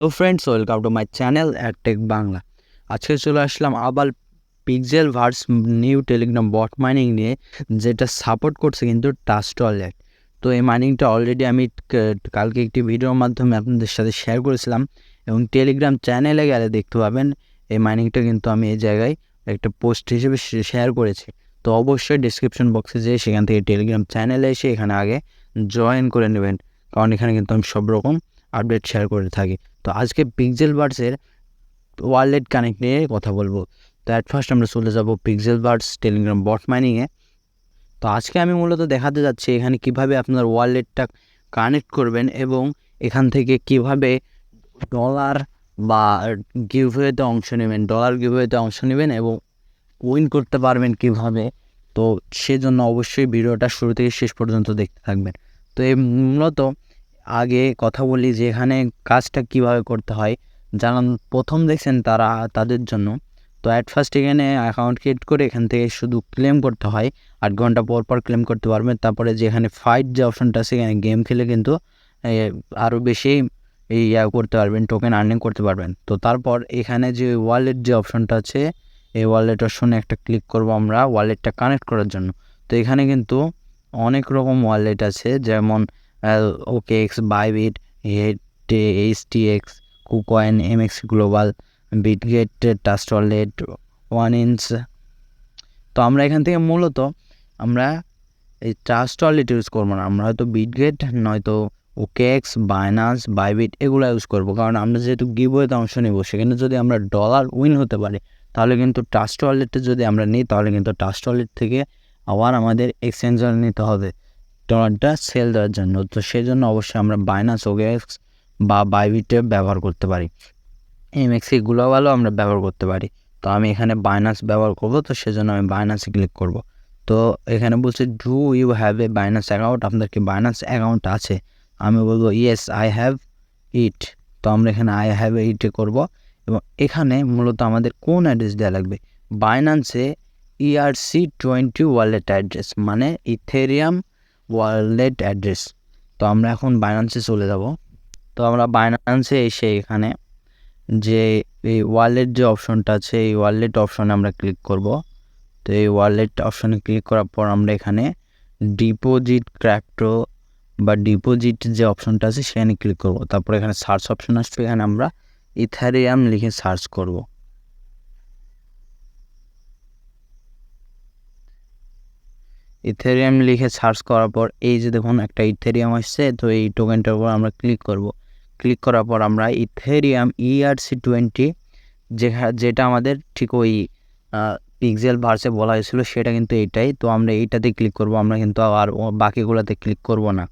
তো friends, welcome to my channel Adtech Bangla. আজকে চলে আসলাম আবার pixel verse new Telegram bot mining নিয়ে, যেটা সাপোর্ট করছে কিন্তু ট্রাস্ট ওয়ালেট। তো এই মাইনিংটা অলরেডি আমি কালকে একটি ভিডিওর মাধ্যমে আপনাদের সাথে শেয়ার করেছিলাম, এবং টেলিগ্রাম চ্যানেলে গেলে দেখতে পাবেন এই মাইনিংটা কিন্তু আমি এই জায়গায় একটা পোস্ট হিসেবে শেয়ার করেছি। তো অবশ্যই ডিসক্রিপশন বক্সে যেয়ে সেখান থেকে টেলিগ্রাম চ্যানেলে এসে এখানে আগে জয়েন করে নেবেন, কারণ এখানে কিন্তু আমি সব রকম আপডেট শেয়ার করে থাকি। তো আজকে পিক্সেল বার্ডসের ওয়ালেট কানেক্ট নিয়ে কথা বলবো। তো অ্যাট ফার্স্ট আমরা চলে যাব পিক্সেল বার্ডস টেলিগ্রাম বট মাইনিংয়ে। তো আজকে আমি মূলত দেখাতে যাচ্ছি এখানে কিভাবে আপনার ওয়ালেটটা কানেক্ট করবেন, এবং এখান থেকে কিভাবে ডলার বা গিভওয়েতে অংশ নেবেন, এবং উইন করতে পারবেন কিভাবে। তো সেজন্য অবশ্যই ভিডিওটা শুরু থেকে শেষ পর্যন্ত দেখতে থাকবেন। তো এই মূলত আগে কথা বলি যে এখানে কাজটা কিভাবে করতে হয়। যারা প্রথম দেখছেন তাদের জন্য। তো অ্যাট ফার্স্ট এখানে অ্যাকাউন্ট ক্রিয়েট করে এখান থেকে শুধু ক্লেম করতে হয়, 8 ঘন্টা পর পর ক্লেম করতে পারবেন। তারপরে যে এখানে ফাইট যে অপশনটা আছে, এখানে গেম খেলে কিন্তু আরও বেশি করতে পারবেন, টোকেন আর্নিং করতে পারবেন। তো তারপর এখানে যে ওয়ালেট যে অপশনটা আছে, এই ওয়ালেট অপশনে একটা ক্লিক করব আমরা ওয়ালেটটা কানেক্ট করার জন্য। তো এখানে কিন্তু অনেক রকম ওয়ালেট আছে, যেমন OKX, Bybit, HTX, KuCoin, MX global, Bitget, trust wallet, 1inch। তো আমরা এখান থেকে মূলত আমরা এই ট্রাস্ট ওয়ালেট ইউজ করবো না, আমরা হয়তো বিটগেট নয়তো OKX, বাইনান্স, বাইবিট এগুলো ইউজ করবো। কারণ আমরা যেহেতু গিভওয়েতে অংশ নেব, সেখানে যদি আমরা ডলার উইন হতে পারি, তাহলে কিন্তু ট্রাস্ট ওয়ালেটে যদি আমরা নিই, তাহলে কিন্তু ট্রাস্ট ওয়ালেট থেকে আবার আমাদের এক্সচেঞ্জার নিতে হবে ডলারটা সেল দেওয়ার জন্য। তো সেই জন্য অবশ্যই আমরা বাইনান্স, OKX বা বাইবিটে ব্যবহার করতে পারি, MX গ্লোবালও আমরা ব্যবহার করতে পারি। তো আমি এখানে বাইনান্স ব্যবহার করব, তো সেজন্য আমি বাইনান্সে ক্লিক করব। তো এখানে বলছে do you have a Binance account, আপনার কি বাইনান্স অ্যাকাউন্ট আছে? আমি বলবো ইয়েস আই হ্যাভ ইট। তো আমরা এখানে আই হ্যাভ ইটে করব, এবং এখানে মূলত আমাদের কোন অ্যাড্রেস দেওয়া লাগবে? বাইনান্সে ERC20 ওয়ালেট অ্যাড্রেস, মানে ইথেরিয়াম ওয়ালেট অ্যাড্রেস। তো আমরা এখন বাইনান্সে চলে যাব। তো আমরা বাইনান্সে এসে এখানে যে এই ওয়ালেট যে অপশনটা আছে, এই ওয়ালেট অপশনে আমরা ক্লিক করব। তো এই ওয়ালেট অপশনে ক্লিক করার পর আমরা এখানে ডিপোজিট ক্রিপ্টো বা ডিপোজিট যে অপশনটা আছে সেখানে ক্লিক করব। তারপর এখানে সার্চ অপশন আসবে, এখানে আমরা ইথারিয়াম লিখে সার্চ করব। ইথেরিয়াম লিখে সার্চ করার পর এই যে দেখুন একটা ইথেরিয়াম আসছে, তো এই টোকেনটার উপর আমরা ক্লিক করব। ক্লিক করার পর আমরা ইথেরিয়াম ERC20 যেটা আমাদের ঠিক ওই পিক্সেল ভার্সে বলা হয়েছিল, সেটা কিন্তু এইটাই। তো আমরা এইটাতে ক্লিক করব, আমরা কিন্তু আর বাকিগুলোতে ক্লিক করব না,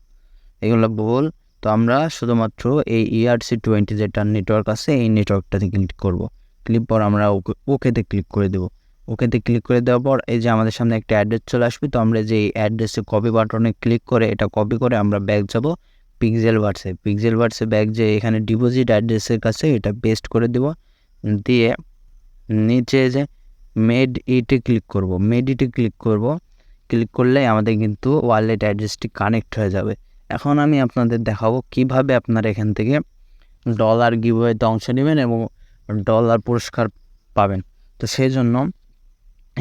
এগুলো ভুল। তো আমরা শুধুমাত্র এই ERC20 যেটা নেটওয়ার্ক আছে, এই নেটওয়ার্কটাতে ক্লিক করব। ক্লিক পর আমরা ওকেতে ক্লিক করে দেবো। ওকেতে ক্লিক করে দেওয়ার পর এই যে আমাদের সামনে একটা অ্যাড্রেস চলে আসবে। তো আমরা যে অ্যাড্রেসে কপি বাটনে ক্লিক করে এটা কপি করে আমরা ব্যাক যাব পিক্সেল ভার্সে ব্যাক যে এখানে ডিপোজিট অ্যাড্রেসের কাছে এটা পেস্ট করে দেব। দিয়ে নিচে যে মেড ইটে ক্লিক করব, ক্লিক করলে আমাদের কিন্তু ওয়ালেট অ্যাড্রেসটি কানেক্ট হয়ে যাবে। এখন আমি আপনাদের দেখাবো কিভাবে আপনারা এখান থেকে ডলার গিভওয়েতে অংশ নেবেন এবং ডলার পুরস্কার পাবেন। তো সেই জন্য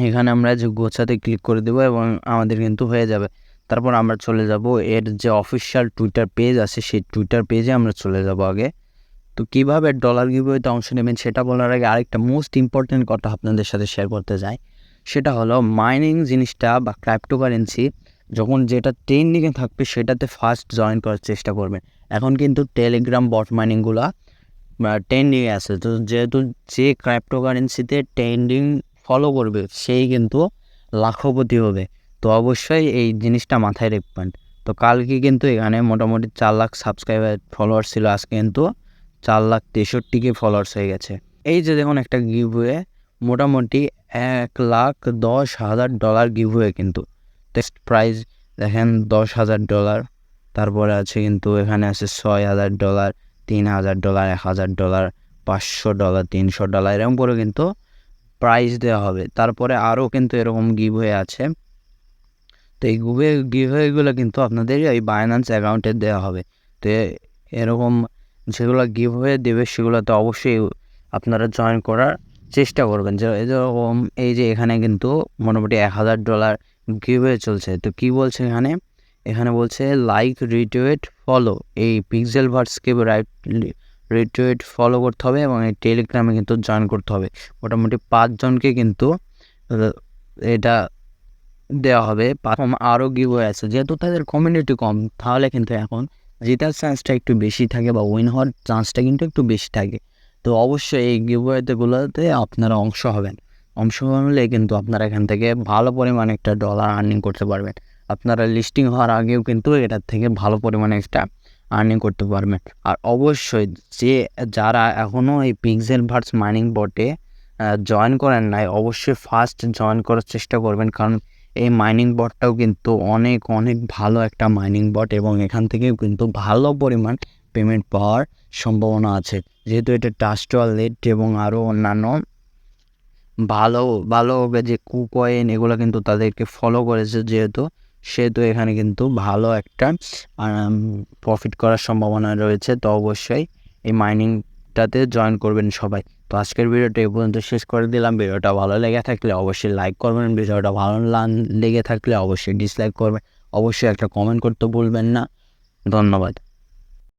এখানে আমরা যে গোছাতে ক্লিক করে দেবো এবং আমাদের কিন্তু হয়ে যাবে। তারপর আমরা চলে যাব এর যে অফিসিয়াল টুইটার পেজ আছে, সেই টুইটার পেজে আমরা চলে যাব আগে। তো কীভাবে ডলার গিভওয়েতে অংশ নেবেন সেটা বলার আগে আরেকটা মোস্ট ইম্পর্টেন্ট কথা আপনাদের সাথে শেয়ার করতে চাই। সেটা হলো মাইনিং জিনিসটা বা ক্রিপ্টোকারেন্সি যখন যেটা ট্রেন্ডিংয়ে থাকবে সেটাতে ফার্স্ট জয়েন করার চেষ্টা করবেন। এখন কিন্তু টেলিগ্রাম বট মাইনিংগুলো ট্রেন্ডিংয়ে আছে। তো যেহেতু যে ক্রিপ্টোকারেন্সিতে ট্রেন্ডিং ফলো করবে সেই কিন্তু লাখপতি হবে। তো অবশ্যই এই জিনিসটা মাথায় রাখবেন। তো কালকে কিন্তু এখানে মোটামুটি 4 লাখ সাবস্ক্রাইবার ফলোয়ার ছিল, আজকে কিন্তু 4,63,000 ফলোয়ার্স হয়ে গেছে। এই যে দেখুন একটা গিভওয়ে, মোটামুটি $1,10,000 গিভওয়ে, কিন্তু টেস্ট প্রাইজ দেখেন $10,000। তারপরে আছে কিন্তু এখানে আছে $6,000, $3,000, $1,000, $500, $300 এরকম করে কিন্তু প্রাইজ দেওয়া হবে। তারপরে আরও কিন্তু এরকম গিভওয়ে আছে। তো এই গিভওয়েগুলো কিন্তু আপনাদের এই বাইন্যান্স অ্যাকাউন্টে দেওয়া হবে। তো এরকম যেগুলো গিভ হয়ে দেবে সেগুলোতে অবশ্যই আপনারা জয়েন করার চেষ্টা করবেন। যেরকম এই যে এখানে কিন্তু মোটামুটি $1000 গিভ হয়ে চলছে। তো কী বলছে এখানে বলছে লাইক, রিটুইট, ফলো, এই পিক্সেল ভার্সকে রিটুইট ফলো করতে হবে এবং এই টেলিগ্রামে কিন্তু জয়েন করতে হবে। মোটামুটি 5 জনকে কিন্তু এটা দেওয়া হবে। আরও গিভওয়ে আছে, যেহেতু তাদের কমিউনিটি কম তাহলে কিন্তু এখন জেতার চান্সটা একটু বেশি থাকে বা উইন হওয়ার চান্সটা কিন্তু একটু বেশি থাকে। তো অবশ্যই এই গিভওয়েগুলোতে আপনারা অংশ হলে কিন্তু আপনারা এখান থেকে ভালো পরিমাণে একটা ডলার আর্নিং করতে পারবেন। আপনারা লিস্টিং হওয়ার আগেও কিন্তু এটার থেকে ভালো পরিমাণে একটা আর্নিং করতে পারবেন। আর অবশ্যই যারা এখনও এই পিক্সেল ভার্স মাইনিং বটে জয়েন করেন নাই, অবশ্যই ফার্স্ট জয়েন করার চেষ্টা করবেন, কারণ এই মাইনিং বটটাও কিন্তু অনেক ভালো একটা মাইনিং বট এবং এখান থেকেও কিন্তু ভালো পরিমাণ পেমেন্ট পাওয়ার সম্ভাবনা আছে। যেহেতু এটা ট্রাস্ট ওয়ালেট এবং আরও অন্যান্য ভালো যে কুকয়েন এগুলো কিন্তু তাদেরকে ফলো করেছে, সেহেতু এখানে কিন্তু ভালো একটা প্রফিট করার সম্ভাবনা রয়েছে। তো অবশ্যই এই মাইনিংটাতে জয়েন করবেন সবাই। তো আজকের ভিডিওটা এই পর্যন্ত শেষ করে দিলাম। ভিডিওটা ভালো লেগে থাকলে অবশ্যই লাইক করবেন, ভিডিওটা ভালো লেগে থাকলে অবশ্যই ডিসলাইক করবেন, অবশ্যই একটা কমেন্ট করতে ভুলবেন না। ধন্যবাদ।